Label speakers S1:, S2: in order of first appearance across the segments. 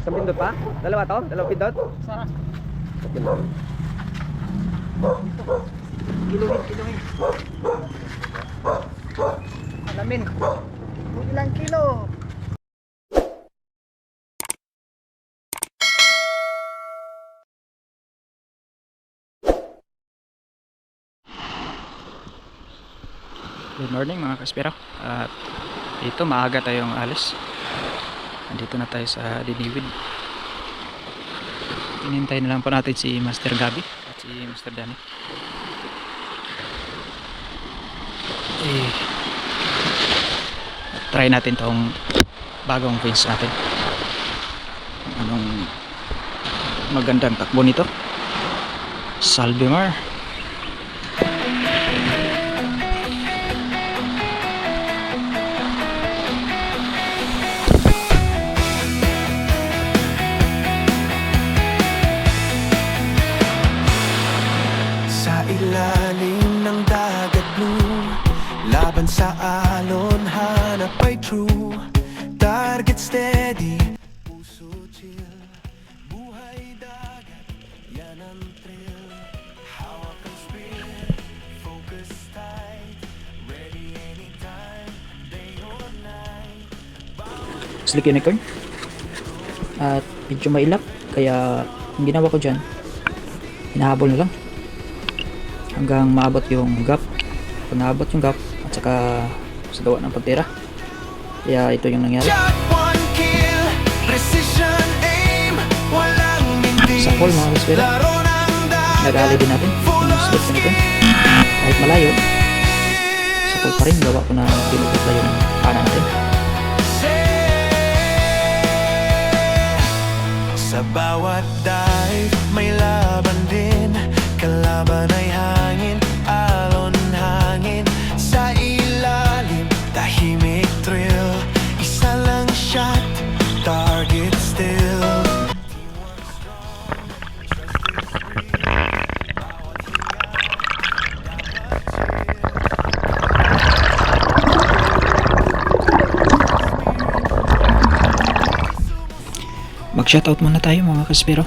S1: Isang pindot pa? Dalawa to? Dalawang pindot?
S2: Sarap.
S1: Okay lang.
S2: Kiluhin. Alamin. Ilang kilo?
S3: Good morning mga kaspero. At dito maaga tayong alis. Andito na tayo sa Diniwid. Hinintay na lang po natin si Master Gabi at si Master Danny. Try natin tong bagong fence natin. Anong magandang takbo nito? Salvemar.
S4: Ilalim ng dagat blue, laban sa alon, hanap ay true. Target steady, puso chill, buhay dagat, yan ang thrill. Hawak ang spear, focus tight, ready anytime, day or night.
S3: Slick unicorn. At medyo mailap, kaya ang ginawa ko dyan, hinahabol na lang hanggang maabot yung gap. Pag naabot yung gap at saka sa gawa ng pagtira, kaya ito yung nangyari. Sa fall mga kaspero, nag-aali din natin yung slip na ito. Kahit malayo, sa fall pa rin gawa ko na pinutupla yung pana natin.
S4: Sa bawat dive may laban din, kalaban ay hangin, alon hangin. Sa ilalim, tahimik thrill, isa lang shot, target still.
S3: Mag-shoutout muna tayo mga kaspero.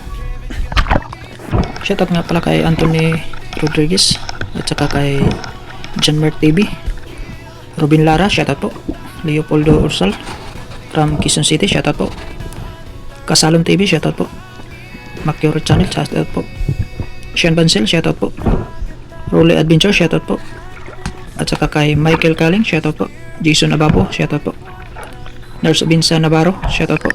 S3: Shoutout nga pala kay Anthony Rodriguez at saka kay John Mert TV, Robin Lara, shoutout po. Leopoldo Ursal from Quezon City, shoutout po. Kasalon TV, shoutout po. Macure Channel, shoutout po. Sean Bansel, shoutout po. Role Adventure, shoutout po. At saka kay Michael Kaling, shoutout po. Jason Abapo, shoutout po. Nurse Binsa Navarro, shoutout po.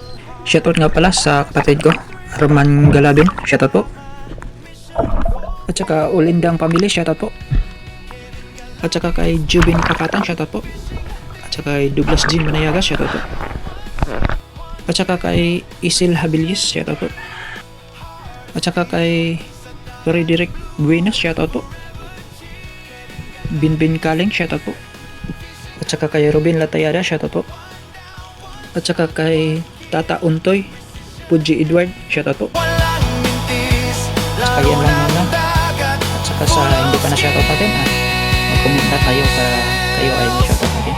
S3: Shoutout nga pala sa kapatid ko, Arman Galabin, shoutout po. At saka Ulindang Family, shoutout po. At saka kay Jubin Kakatang, shoutout po. At saka kay Douglas Jean Manayaga, shoutout po. At saka kay Isil Habilis, shoutout po. At saka kay Frederick Buenos, shoutout po. Binbin Kaling, shoutout po. At saka kay Robin Latayada, shoutout po. At saka kay Tata Untoy, Puji Edward, shoutout po. Saka yan lang muna. At saka sa hindi pa na shoutout natin, mag-comment na tayo para kayo ay shoutout natin.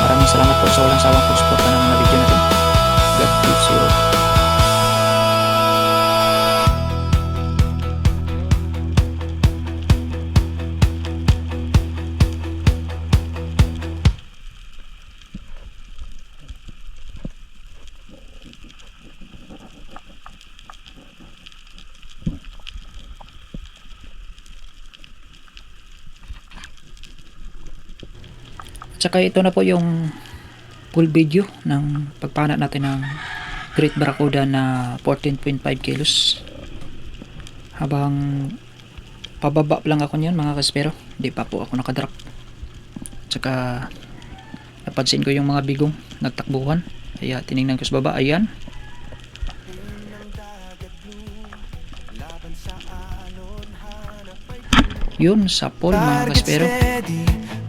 S3: Maraming salamat po sa walang sawang pag-suporta ng mga video natin. God bless you. Tsaka ito na po yung full video ng pagpana natin ng Great Barracuda na 14.5 kilos. Habang pababa lang ako niyan mga kaspero, hindi pa po ako nakadrop. Tsaka napansin ko yung mga bigong nagtakbuhan, kaya tinignan ko sa baba, ayan. Yun sa pool mga kaspero.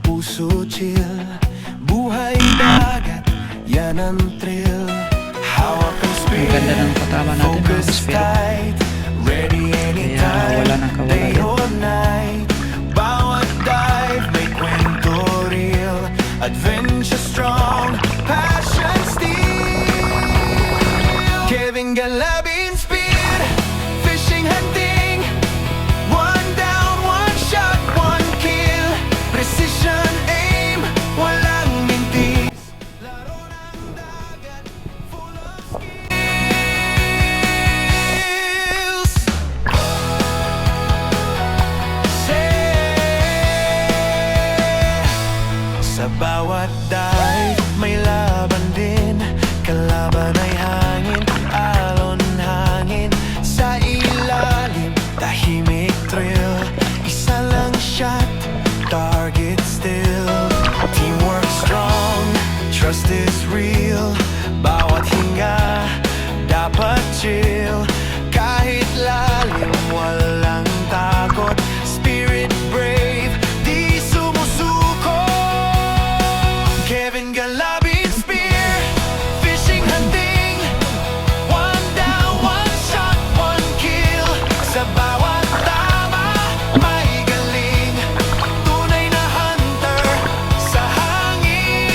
S4: Puso chill, buhay dagat, yan ang thrill. Hawak ang spear,
S3: ang ganda ng patama natin mga kaspero, kaya wala nang kawalayan.
S4: Bawat dive may kwento real, adventure strong, passion still, giving Galabin speed, fishing, hunting. One down, one shot, one kill. Precision aim, walang mintis. Laro ng dagat, full of skills. Sa bawat dive, may laban din. Kalaban ay hangin, alon hangin. Sa ilalim, tahimik thrill. Isa lang shot, target still. Teamwork strong, trust is real. Bawat hinga, dapat chill. Kahit lalim, walang takot. Spirit brave, di sumusuko. Kevin Galabin spear, fishing, hunting. One down, one shot, one kill. Sa bawat tama, may galing. Tunay na hunter sa hangin.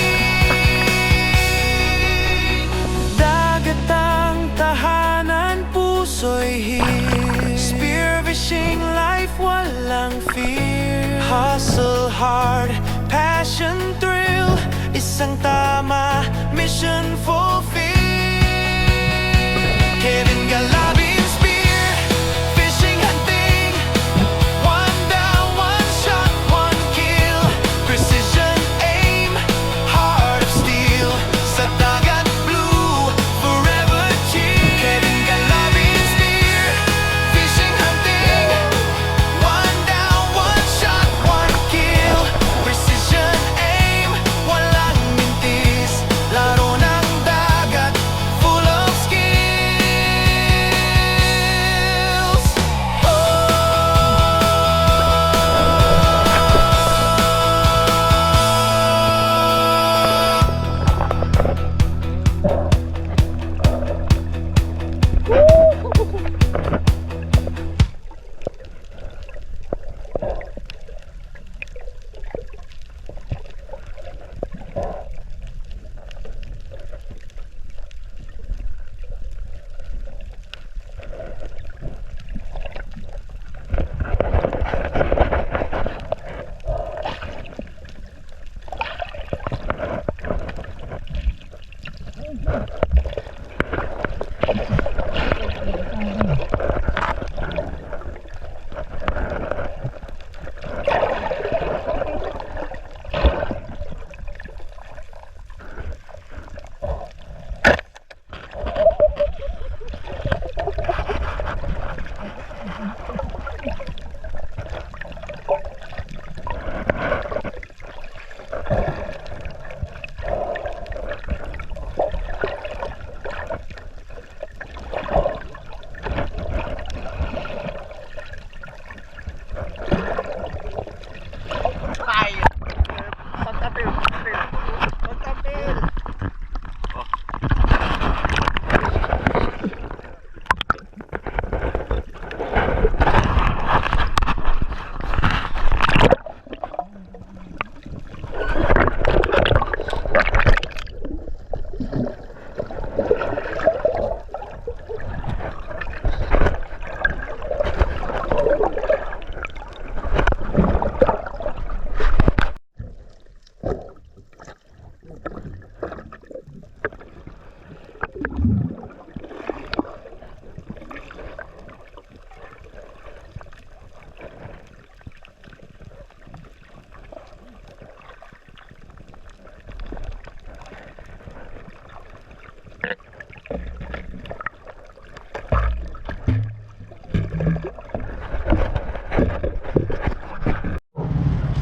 S4: Dagat ang tahanan, puso'y heal. Spear fishing life, walang fear. Hustle hard, passion thrill. Isang tama, mission fulfilled. Kevin Galabin spear, fishing, hunting. One down, one shot, one kill. Precision aim, heart of steel. Sa dagat blue, forever chill. Kevin Galabin spear, fishing, hunting. One down, one shot, one kill. Precision aim, walang mintis. Laro ng dagat, full of skills.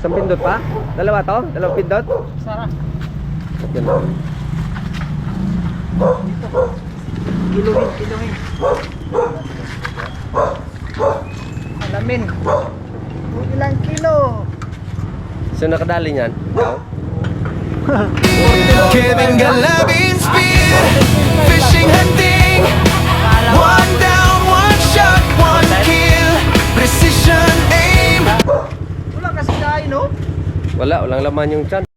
S1: Isang pindot pa? Dalawa to? Dalawang pindot?
S2: Sara.
S1: Yan lang.
S2: Kiluhin. Alamin. Kung ilang kilo.
S1: Sino nakadali niyan? Ikaw?
S4: Kevin Galabin spear, fishing, hunting. One down, one shot, one kill. Precision aim.
S2: Wala kasi kain, no?
S1: Wala, walang laman yung tiyan.